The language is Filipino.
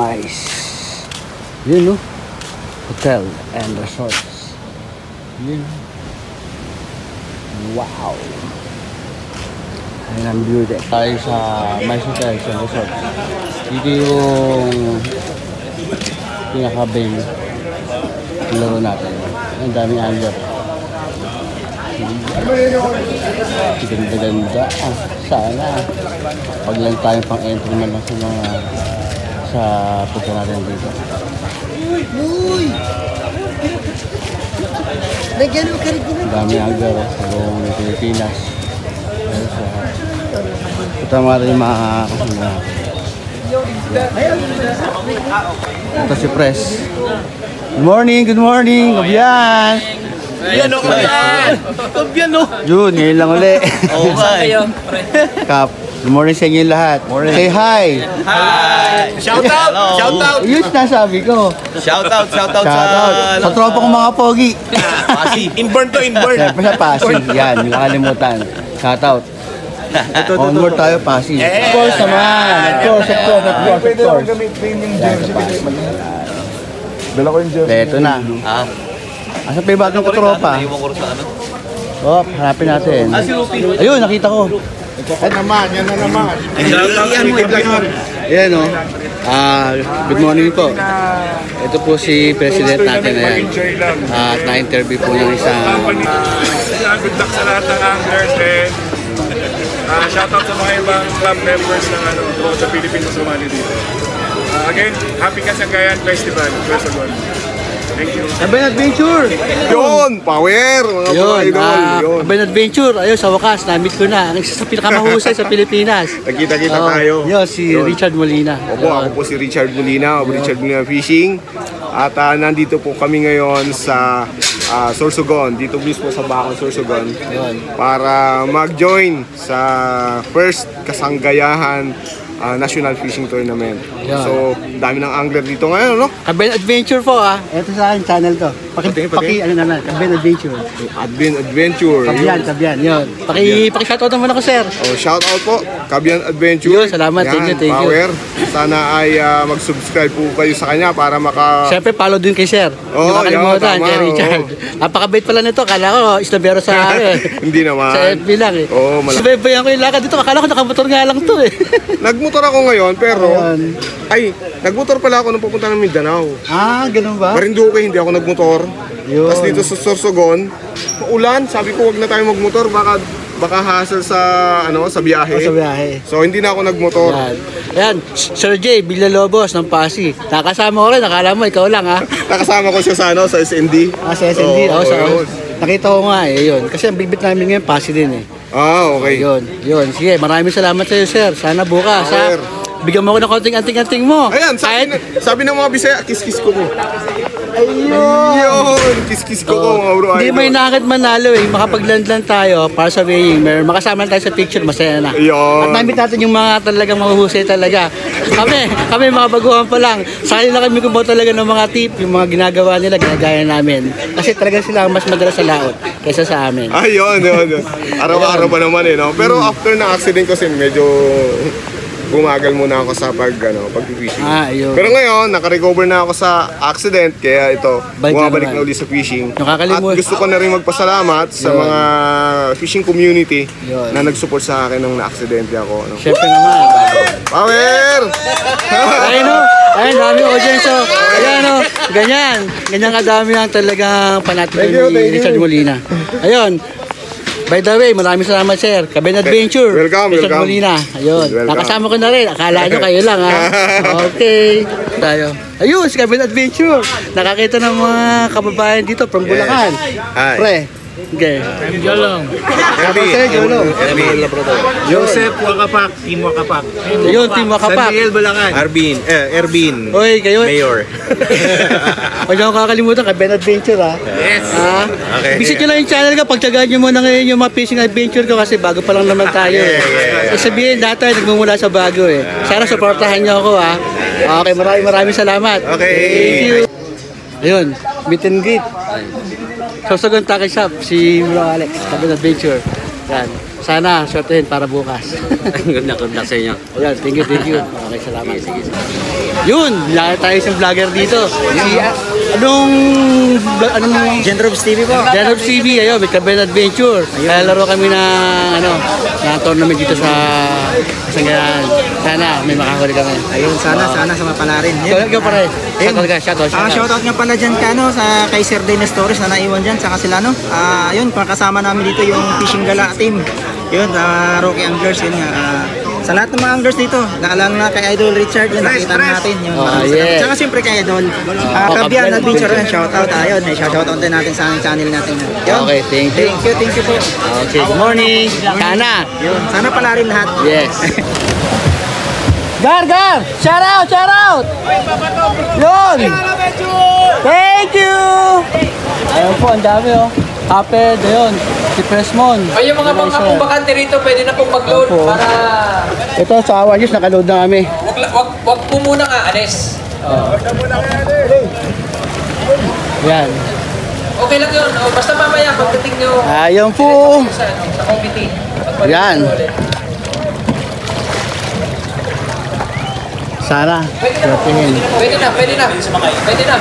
guys. Yun, no? Hotel and resorts. Yun. Wow. Ayan ang view deck. Tayo sa Mais Hotels and Resorts. Dito yung pinaka-bang laro natin. Ang daming angler. Ganda-ganda. Sana pag lang tayo pang entry man lang sa mga sa punta natin dito. Uy! Nagyan mo ka rin din. Daming angler sa buong Pilipinas. Ito mga rin mga kasama. Ito si Pres. Good morning, good morning. Kabiyan. Ayan o, kabiyan. Kabiyan o. Yun, ngayon lang ulit. Oo nga kayo. Kap, good morning sa inyo lahat. Say hi. Hi. Shout out. Shout out. Yun sinasabi ko. Shout out. Shout out Shout out. Sa tropa kong mga pogi. Pasi. Inborn to inborn. Siyempre sa Pasig. Yan, yung kalimutan. Shout out. Onward tayo, Pasig. Of course naman. Of course. Pwede ako gamitin yung jersey. Dala ko yung jersey. Ito na. Asa pa yung bagong katropa? Naiwan ko sa ano. Oh, hanapin natin. Si Rupi. Ayun, nakita ko. Yan naman, yan na naman. Ayan o. Good morning po. Ito po si President natin na yan. At na-interview po ng isang... Good luck sa lahat ng anglers and shoutout sa mga ibang club members ng sa Philippines na sumali dito. Again, Happy Kasagayan Festival, Quezon. Thank you. Kabayan Adventure! Yun! Power! Mga Yun, idol! Yun! Kabayan Adventure. Ayun, sa wakas, na-meet ko na. Ang isa sa pinakamahusay sa Pilipinas. Nagkita-kita tayo. Yun, si Richard Molina. Opo, ako po si Richard Molina of Richard Molina Fishing. At nandito po kami ngayon sa Sorsogon, dito mismo sa Bacol, Sorsogon, para mag-join sa first kasanggayahan National Fishing Tournament. Yeah. So, dami ng angler dito ngayon, no? Kabayan Adventure po Ito sa akin, channel to. Ano naman, Kabayan Adventure. Adventure. Kabiyan, yun. Paki-shoutout naman ako, sir. Oh, shout out po, Kabiyan Adventure. Yun, salamat. Yan, Thank you. Power. Sana ay mag-subscribe po kayo sa kanya para Siyempre, follow din kay sir. Oo, Hindi makalimutan, tama, kay Richard. Napakabait pala nito. Kala ko, isnabero sa akin. Hindi naman. Sa FB lang eh. Oo, Subaybayan ko yung lakad dito. Akala ko nakamotor nga lang to eh. Nagmotor ako ngayon, pero... nagmotor pala ako nung pupunta ng Mindanao. Ganun ba? Marinduque, hindi ako nagmotor. Tapos dito sa Sorsogon, ulan, sabi ko wag na tayo magmotor, baka hassle sa biyahe. Sa biyahe. So hindi na ako nagmotor. Ayan, Sir J. Villalobos ng Pasig. Nakasama ko rin, nakala mo, ikaw lang ha. Nakasama ko siya sa SND. Sa SND, nakita ko nga yun. Kasi ang bibit namin ngayon, Pasig din eh. Okay. Yun. Sige, maraming salamat sa iyo, sir. Sana bukas, bigyan mo ako ng konting anting-anting mo. Ayan, sabi ng mga Bisaya, kiss-kiss ko mo. Ayun! Kiss-kiss ko mga bro. Hindi mo inakit manalo eh. Makapag-land tayo para sa weighing. Makasama tayo sa picture, masaya na. Ayun. At namit natin yung mga talagang mahuhusay talaga. Kami mga baguhan pa lang. Sa kanila kami kumaw talaga ng mga tip, yung mga ginagawa nila, ginagaya namin. Kasi talaga sila mas madala sa laot kaysa sa amin. Ayun. Araw-araw pa naman eh, no? Pero after na accident kasi medyo gumagal muna ako sa pag-fishing. Ayun. Pero ngayon, naka-recover na ako sa accident, kaya ito, bumabalik na ulit sa fishing. At gusto ko na rin magpasalamat sa mga fishing community na nag-support sa akin nung na-accidente ako. No? Siyempre naman. Power! Ayun, dami audience. Ayan ganyan kadami ang talagang panatin ni Richard Molina. Ayun. By the way, maraming salamat sir. Kabayan Adventure. Welcome. Molina. Ayun. Nakasama ko na rin. Akala nyo kayo lang ha. Okay. Tayo. Ayun, si Kabayan Adventure. Nakakita ng mga kababayan dito from Bulacan. Hi. Pre. Okay. Jolong. Joseph Wakapak, Team Wakapak. Ayun, Team Wakapak. San Miguel, Bulacan. Ervin. Oy, kayo. Mayor. Huwag niyo kakalimutan, Kabayan Adventure ha. Yes. Okay. Visit nyo lang yung channel ko, pagtsagaan nyo muna ngayon yung mga fishing adventure ko kasi bago pa lang naman tayo. Sabihin, dati nagmumula sa bago eh. Sana supportahan nyo ako ha. Okay, maraming salamat. Okay. Thank you. Ayun, meet and greet. Sorsogon Tackle Shop, si Bro Alex, Kabayan Adventure. Yan. Sana, swertehin para bukas. Ganda sa inyo. Ayan, thank you, thank you. Okay, salamat. Yun, laki tayo isang vlogger dito. Si, anong Genrobs TV po. Janov CV, ayun, with Cabell Adventure. Kaya laro kami ng tournament dito sa Sanggayan. Sana may makahuli kami. Ayun, sana sa mapalarin. So, ikaw pa rin. Shoutout. Shoutout nga pala dyan kay Sir Dennis Torres na naiwan dyan, saka sila ayun, kasama namin dito yung Fishing Gala team. Yun, Rocky Anglers, yun nga. Sa lahat ng mga anglers dito, naalala na kay Idol Richard, yun, nakita natin yung yes. Saka siyempre kay Idol. Kabian Adventure, shoutout tayo. Shoutout din natin sa channel natin. Yun. Okay, thank you. Thank you po. Okay, good morning. Sana. Yun, sana pala rin lahat. Yes. Gar! Shout out! Yun! Thank you! Ayun po, ang dami oh. Kaped, ayun. Si Presmon. Ay, yung mga pong bakante rito, pwede na pong mag-load Opo. para... Ito, sa Awa News, nakaload na kami. Wag po muna nga, alis. Yan. Okay lang yun. O, basta mamaya, pagdating nyo Ayun po. sa committee. Pagbalik Yan. nyo ulit. Sana. Pwede na. Pwede na.